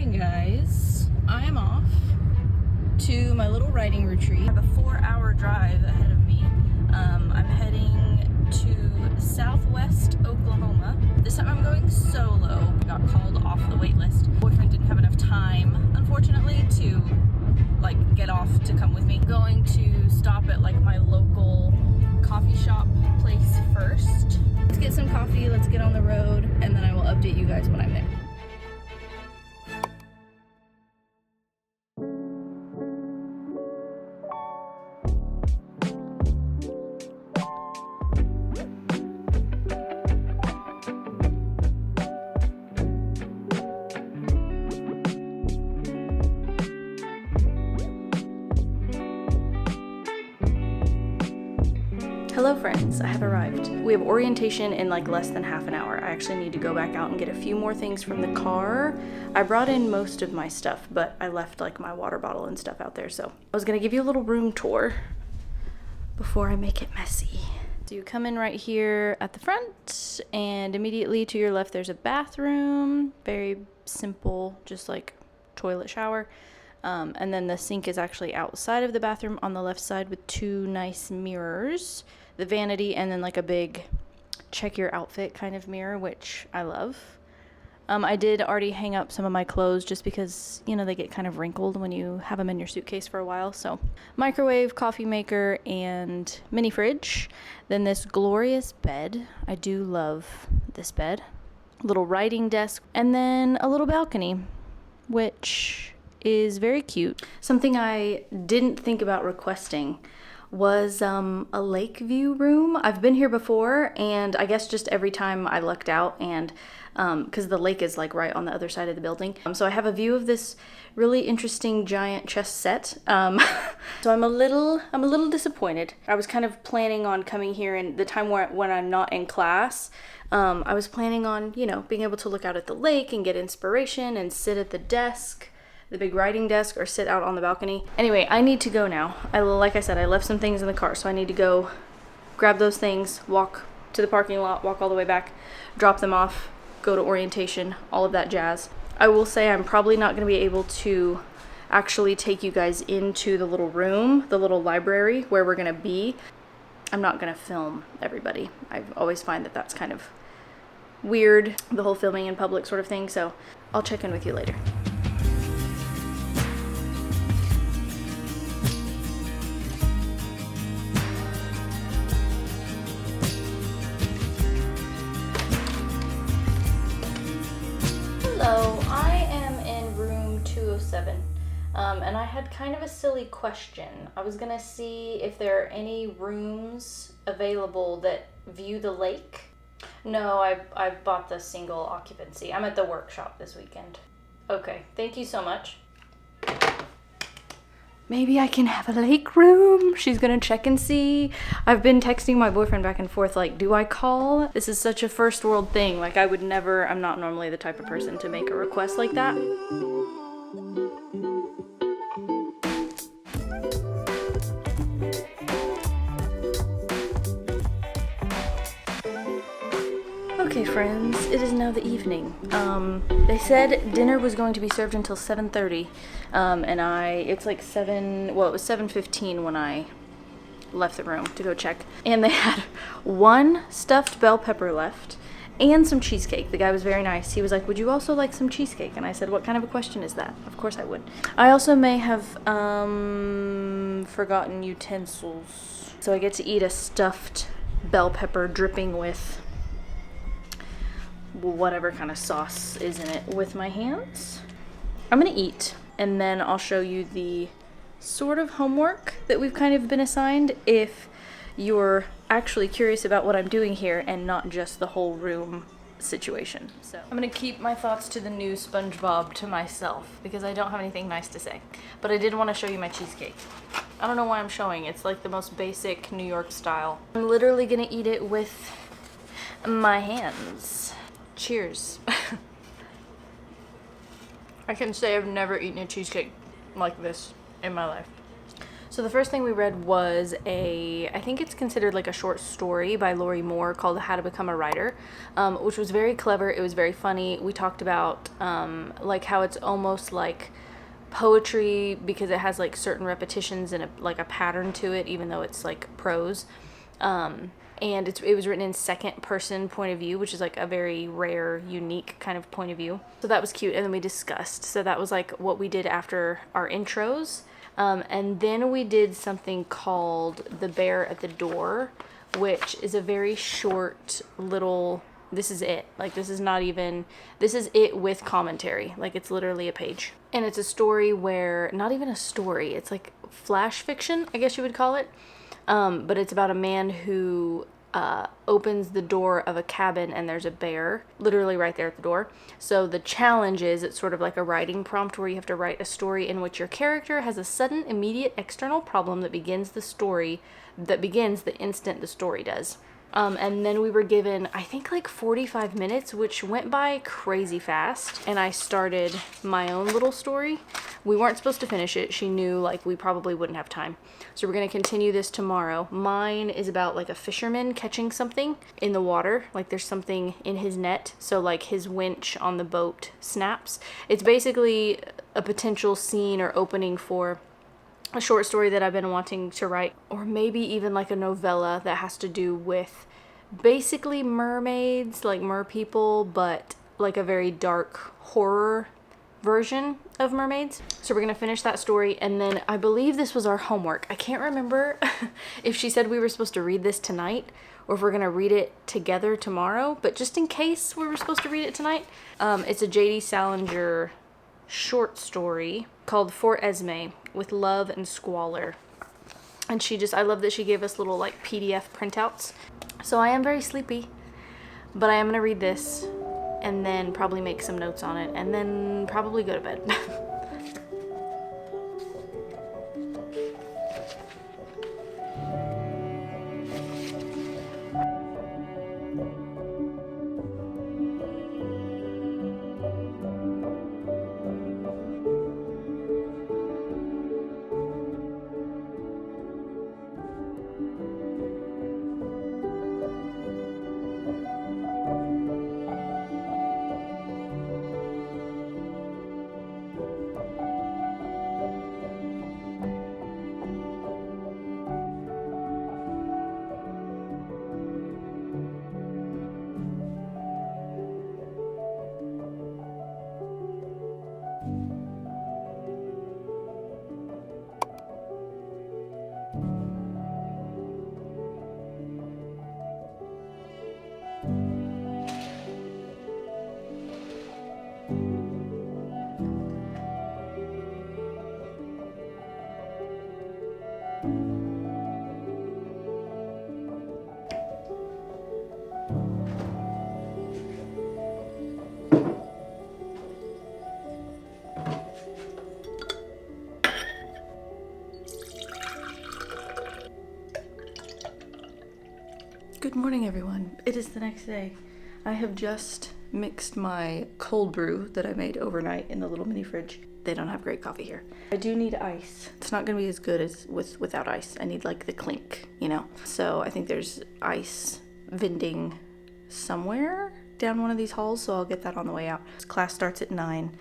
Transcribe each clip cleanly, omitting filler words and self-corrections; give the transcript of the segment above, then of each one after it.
morning, guys. I am off to my little writing retreat. I have a 4-hour drive ahead of me. I'm heading to Southwest Oklahoma. This time I'm going solo. I got called off the wait list. Boyfriend didn't have enough time, unfortunately, to get off to come with me. I'm going to stop at my local coffee shop place first. Let's get some coffee, let's get on the road, and then I will update you guys when I'm there. Hello friends, I have arrived. We have orientation in less than half an hour. I actually need to go back out and get a few more things from the car. I brought in most of my stuff, but I left my water bottle and stuff out there, so I was gonna give you a little room tour before I make it messy. So you come in right here at the front, and immediately to your left there's a bathroom. Very simple, just toilet shower. And then the sink is actually outside of the bathroom on the left side with 2 nice mirrors. The vanity and then a big check your outfit kind of mirror, which I love. I did already hang up some of my clothes just because, they get kind of wrinkled when you have them in your suitcase for a while. So microwave, coffee maker, and mini fridge. Then this glorious bed. I do love this bed. Little writing desk. And then a little balcony, which is very cute. Something I didn't think about requesting was a lakeview room. I've been here before, and I guess just every time I lucked out, and because the lake is right on the other side of the building. So I have a view of this really interesting giant chess set. So I'm a little disappointed. I was kind of planning on coming here in the time when I'm not in class. I was planning on, being able to look out at the lake and get inspiration and sit at the desk, the big writing desk, or sit out on the balcony. Anyway, I need to go now. Like I said, I left some things in the car, so I need to go grab those things, walk to the parking lot, walk all the way back, drop them off, go to orientation, all of that jazz. I will say I'm probably not going to be able to actually take you guys into the little room, the little library where we're going to be. I'm not going to film everybody. I always find that that's kind of weird, the whole filming in public sort of thing, so I'll check in with you later. Hello, I am in room 207, and I had kind of a silly question. I was gonna see if there are any rooms available that view the lake. No, I bought the single occupancy. I'm at the workshop this weekend. Okay, thank you so much. Maybe I can have a lake room. She's gonna check and see. I've been texting my boyfriend back and forth, do I call? This is such a first world thing. I would never, I'm not normally the type of person to make a request like that. Okay friends, it is now the evening. They said dinner was going to be served until 7:30, and it was 7:15 when I left the room to go check, and they had 1 stuffed bell pepper left and some cheesecake. The guy was very nice. He was like, would you also like some cheesecake? And I said, what kind of a question is that? Of course I would. I also may have forgotten utensils, so I get to eat a stuffed bell pepper dripping with whatever kind of sauce is in it with my hands. I'm gonna eat, and then I'll show you the sort of homework that we've kind of been assigned if you're actually curious about what I'm doing here and not just the whole room situation. So I'm gonna keep my thoughts to the new SpongeBob to myself because I don't have anything nice to say, but I did want to show you my cheesecake. I don't know why I'm showing. It's the most basic New York style. I'm literally gonna eat it with my hands. Cheers. I can say I've never eaten a cheesecake like this in my life. So the first thing we read was I think it's considered like a short story by Lori Moore called How to Become a Writer, which was very clever. It was very funny. We talked about like how it's almost like poetry because it has like certain repetitions and like a pattern to it, even though it's like prose. And it was written in second person point of view, which is like a very rare, unique kind of point of view. So that was cute. And then we discussed. So that was like what we did after our intros. And then we did something called The Bear at the Door, which is a very short little, this is it. Like, this is it with commentary. Like, it's literally a page. And it's a story where, not even a story, it's like flash fiction, I guess you would call it. But it's about a man who opens the door of a cabin and there's a bear literally right there at the door. So the challenge is it's sort of like a writing prompt where you have to write a story in which your character has a sudden, immediate external problem that begins the instant the story does. And then we were given, I think, like 45 minutes, which went by crazy fast. And I started my own little story. We weren't supposed to finish it. She knew, like, we probably wouldn't have time. So we're going to continue this tomorrow. Mine is about, like, a fisherman catching something in the water. Like, there's something in his net. So, like, his winch on the boat snaps. It's basically a potential scene or opening for a short story that I've been wanting to write, or maybe even like a novella that has to do with basically mermaids, like mer people, but like a very dark horror version of mermaids. So we're gonna finish that story, and then I believe this was our homework. I can't remember if she said we were supposed to read this tonight or if we're gonna read it together tomorrow, but just in case we were supposed to read it tonight, it's a J.D. Salinger short story called For Esme, with love and squalor. And I love that she gave us little like PDF printouts. So I am very sleepy, but I am gonna read this and then probably make some notes on it and then probably go to bed. Good morning, everyone. It is the next day. I have just mixed my cold brew that I made overnight in the little mini fridge. They don't have great coffee here. I do need ice. It's not gonna be as good as without ice. I need like the clink, you know? So I think there's ice vending somewhere down one of these halls, so I'll get that on the way out. Class starts at 9.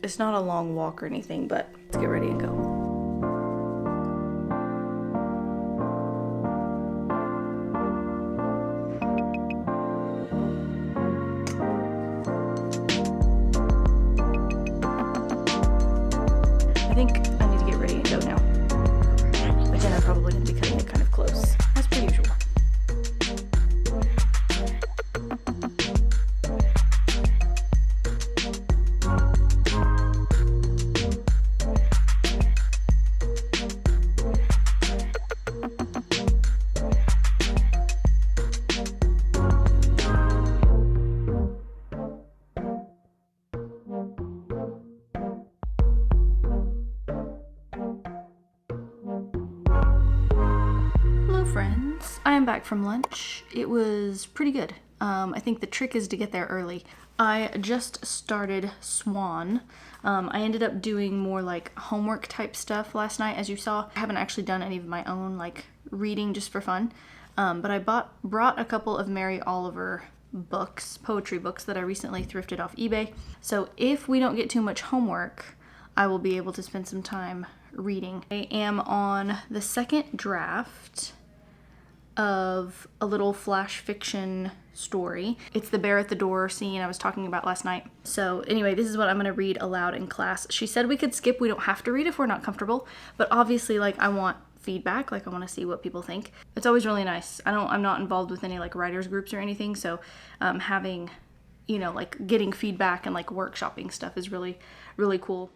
It's not a long walk or anything, but let's get ready and go. I think I need to get ready and go now. Again, I'm probably going to be cutting it kind of close, as per usual. Friends, I am back from lunch. It was pretty good. I think the trick is to get there early. I just started Swan. I ended up doing more like homework type stuff last night, as you saw. I haven't actually done any of my own like reading just for fun, but I brought a couple of Mary Oliver books, poetry books that I recently thrifted off eBay. So if we don't get too much homework, I will be able to spend some time reading. I am on the second draft of a little flash fiction story. It's the bear at the door scene I was talking about last night. So anyway, this is what I'm gonna read aloud in class. She said we could skip, we don't have to read if we're not comfortable, but obviously like I want feedback, like I want to see what people think. It's always really nice. I'm not involved with any like writers groups or anything, so having, you know, like getting feedback and like workshopping stuff is really, really cool.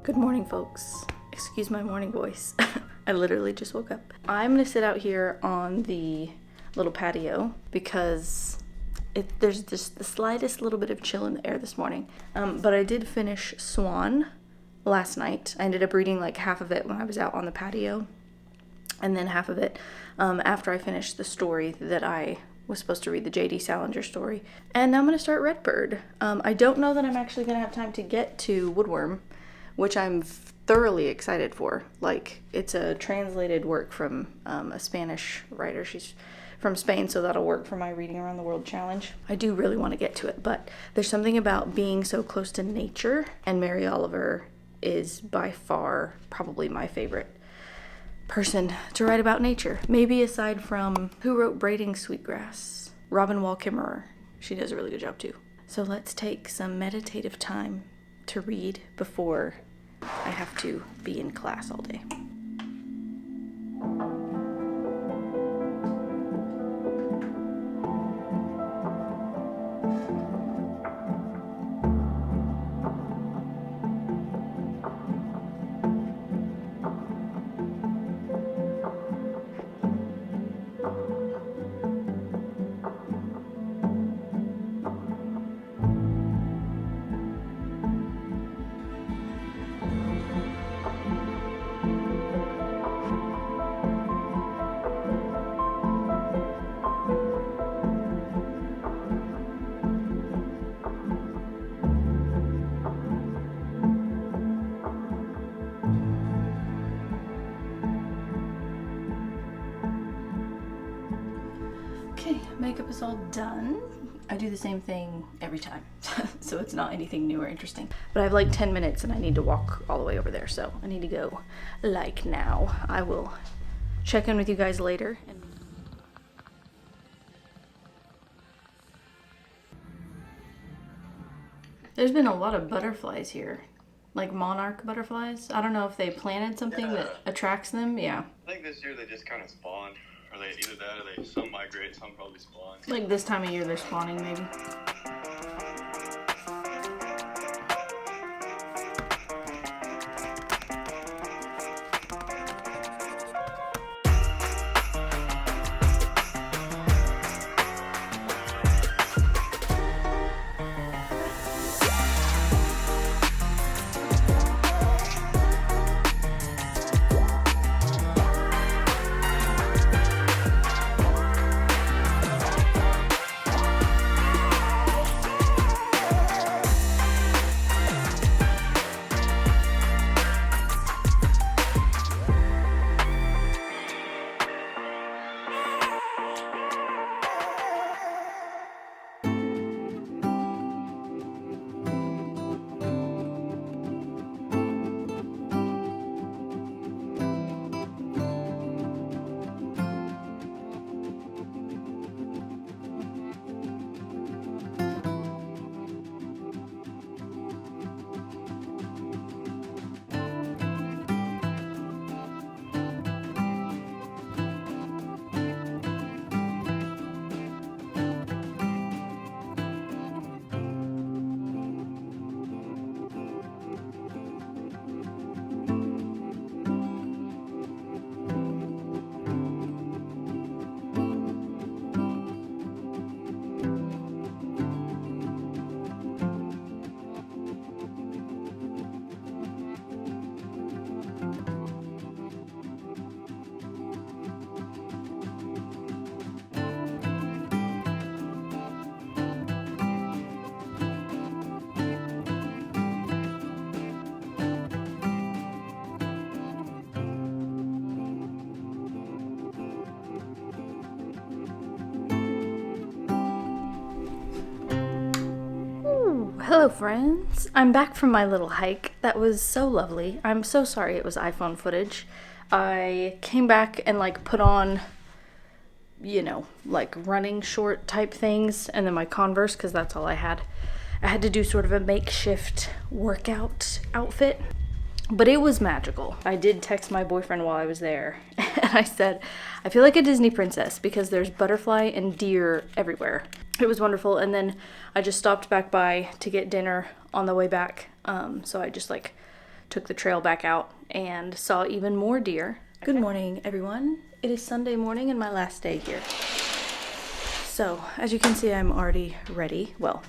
Good morning, folks. Excuse my morning voice. I literally just woke up. I'm gonna sit out here on the little patio because there's just the slightest little bit of chill in the air this morning. But I did finish Swan last night. I ended up reading like half of it when I was out on the patio, and then half of it after I finished the story that I was supposed to read, the J.D. Salinger story. And now I'm gonna start Redbird. I don't know that I'm actually gonna have time to get to Woodworm, which I'm thoroughly excited for. Like, it's a translated work from a Spanish writer. She's from Spain, so that'll work for my Reading Around the World challenge. I do really want to get to it, but there's something about being so close to nature, and Mary Oliver is by far probably my favorite person to write about nature. Maybe aside from, who wrote Braiding Sweetgrass? Robin Wall Kimmerer. She does a really good job too. So let's take some meditative time to read before I have to be in class all day. Okay, makeup is all done. I do the same thing every time, so it's not anything new or interesting. But I have like 10 minutes and I need to walk all the way over there, so I need to go like now. I will check in with you guys later. There's been a lot of butterflies here, like monarch butterflies. I don't know if they planted something that attracts them. Yeah. I think this year they just kind of spawned. Or they either that or some migrate, some probably spawn. Like this time of year they're spawning maybe. Hello friends, I'm back from my little hike. That was so lovely. I'm so sorry it was iPhone footage. I came back and like put on, you know, like running short type things and then my Converse because that's all I had. I had to do sort of a makeshift workout outfit, but it was magical. I did text my boyfriend while I was there and I said, I feel like a Disney princess because there's butterfly and deer everywhere. It was wonderful. And then I just stopped back by to get dinner on the way back. So I just like took the trail back out and saw even more deer. Good morning, everyone. It is Sunday morning and my last day here. So as you can see, I'm already ready. Well,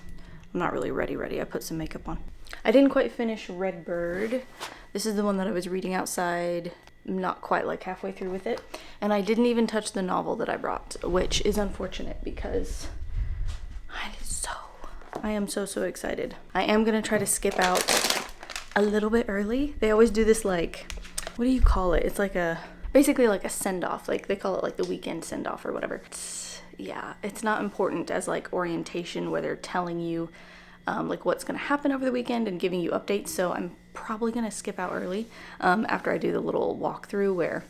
I'm not really ready. I put some makeup on. I didn't quite finish Redbird. This is the one that I was reading outside. I'm not quite like halfway through with it. And I didn't even touch the novel that I brought, which is unfortunate because I am so excited. I am gonna try to skip out a little bit early. They always do this like, what do you call it? It's like basically like a send-off. Like they call it like the weekend send-off or whatever. It's not important as like orientation where they're telling you like what's gonna happen over the weekend and giving you updates. So I'm probably gonna skip out early after I do the little walkthrough where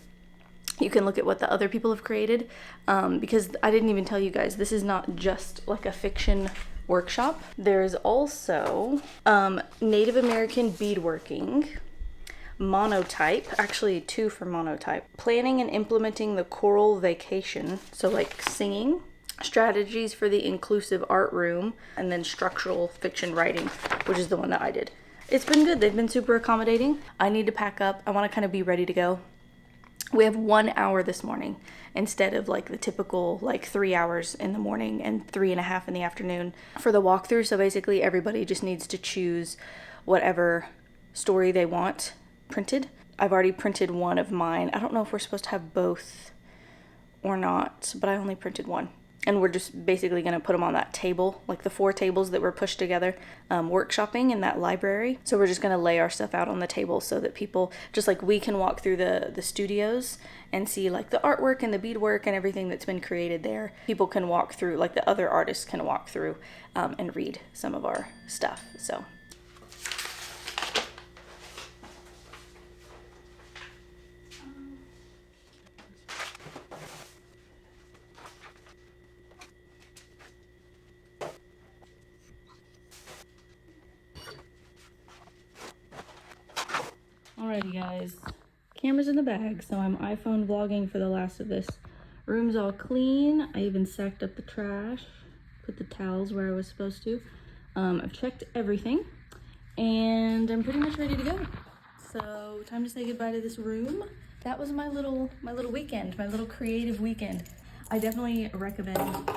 you can look at what the other people have created, because I didn't even tell you guys, this is not just like a fiction workshop. There's also Native American beadworking, monotype, actually 2 for monotype, planning and implementing the choral vacation, so like singing, strategies for the inclusive art room, and then structural fiction writing, which is the one that I did. It's been good. They've been super accommodating. I need to pack up. I want to kind of be ready to go. We have 1 hour this morning instead of like the typical like 3 hours in the morning and 3.5 in the afternoon for the walkthrough. So basically everybody just needs to choose whatever story they want printed. I've already printed one of mine. I don't know if we're supposed to have both or not, but I only printed one. And we're just basically going to put them on that table, like the 4 tables that were pushed together, workshopping in that library. So we're just going to lay our stuff out on the table so that people, just like we can walk through the studios and see like the artwork and the beadwork and everything that's been created there. People can walk through, like the other artists can walk through and read some of our stuff. So. Alrighty guys, camera's in the bag, so I'm iPhone vlogging for the last of this. Room's all clean. I even sacked up the trash, put the towels where I was supposed to. I've checked everything and I'm pretty much ready to go. So time to say goodbye to this room. That was my little weekend, my little creative weekend. I definitely recommend,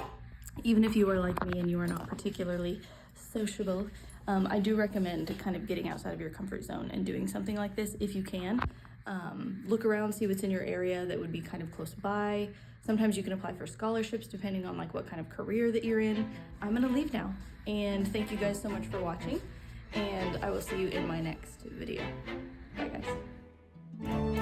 even if you are like me and you are not particularly sociable, I do recommend kind of getting outside of your comfort zone and doing something like this if you can. Look around, see what's in your area that would be kind of close by. Sometimes you can apply for scholarships depending on like what kind of career that you're in. I'm gonna leave now, and thank you guys so much for watching, and I will see you in my next video. Bye guys.